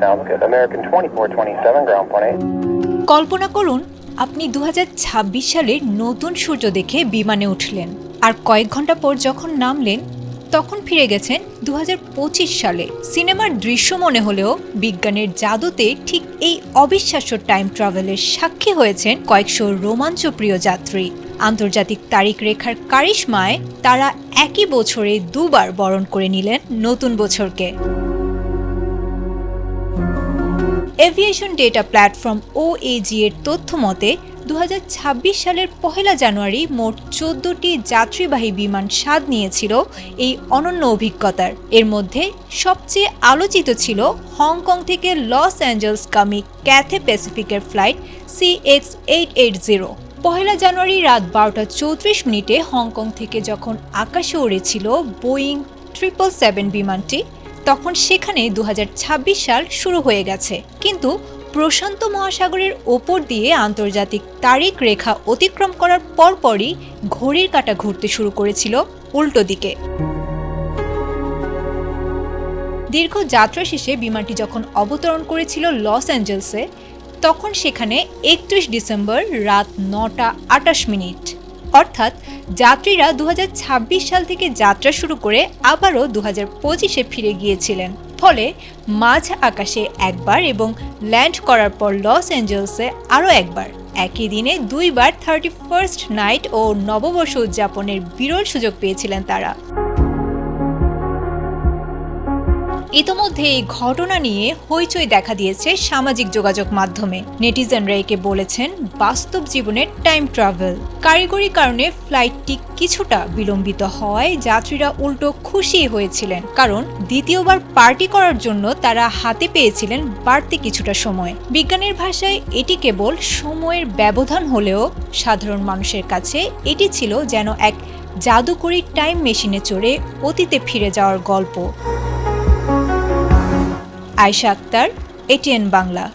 Sounds good. American 2427, ground point 8. কল্পনা করুন আপনি 2026 সালের নতুন সূর্য দেখে বিমানে উঠলেন, আর কয়েক ঘন্টা পর যখন নামলেন তখন ফিরে গেছেন 2025 সালে। সিনেমার দৃশ্য মনে হলেও বিজ্ঞানের জাদুতে ঠিক এই অবিশ্বাস্য টাইম ট্রাভেলের সাক্ষী হয়েছেন কয়েকশো রোমাঞ্চপ্রিয় যাত্রী। আন্তর্জাতিক তারিখ রেখার কারিশমায় তারা একই বছরে দুবার বরণ করে নিলেন নতুন বছরকে। এভিয়েশন ডেটা প্ল্যাটফর্ম OAG এর তথ্য মতে 2026 সালের 1 জানুয়ারি মোট 14টি যাত্রীবাহী বিমান স্বাদ নিয়েছিল এই অনন্য অভিজ্ঞতার। এর মধ্যে সবচেয়ে আলোচিত ছিল হংকং থেকে লস অ্যাঞ্জেলসগামী ক্যাথে প্যাসিফিকের ফ্লাইট CX-880। 1 জানুয়ারি রাত 12:34 হংকং থেকে যখন আকাশে উড়েছিল বোয়িং 777 বিমানটি, তখন সেখানে 2026 সাল শুরু হয়ে গেছে। কিন্তু প্রশান্ত মহাসাগরের ওপর দিয়ে আন্তর্জাতিক তারিখ রেখা অতিক্রম করার পরপরই ঘড়ির কাঁটা ঘুরতে শুরু করেছিল উল্টো দিকে। দীর্ঘ যাত্রা শেষে বিমানটি যখন অবতরণ করেছিল লস অ্যাঞ্জেলসে, তখন সেখানে 31 ডিসেম্বর রাত 9:28। অর্থাৎ যাত্রীরা 2026 সাল থেকে যাত্রা শুরু করে আবারও 2025-এ ফিরে গিয়েছিলেন। ফলে মাঝ আকাশে একবার এবং ল্যান্ড করার পর লস অ্যাঞ্জেলসে আরও একবার, একই দিনে দুইবার 31st নাইট ও নববর্ষ উদযাপনের বিরল সুযোগ পেয়েছিলেন তারা। ইতোমধ্যে এই ঘটনা নিয়ে হইচই দেখা দিয়েছে সামাজিক যোগাযোগ মাধ্যমে। নেটিজেনরা একে বলেছেন বাস্তব জীবনের টাইম ট্রাভেল। কারিগরি কারণে ফ্লাইটটি কিছুটা বিলম্বিত হওয়ায় যাত্রীরা উল্টো খুশি হয়েছিলেন, কারণ দ্বিতীয়বার পার্টি করার জন্য তারা হাতে পেয়েছিলেন বাড়তি কিছুটা সময়। বিজ্ঞানের ভাষায় এটি কেবল সময়ের ব্যবধান হলেও সাধারণ মানুষের কাছে এটি ছিল যেন এক জাদুকরী টাইম মেশিনে চড়ে অতীতে ফিরে যাওয়ার গল্প। আয়েশা আক্তার, ATN বাংলা।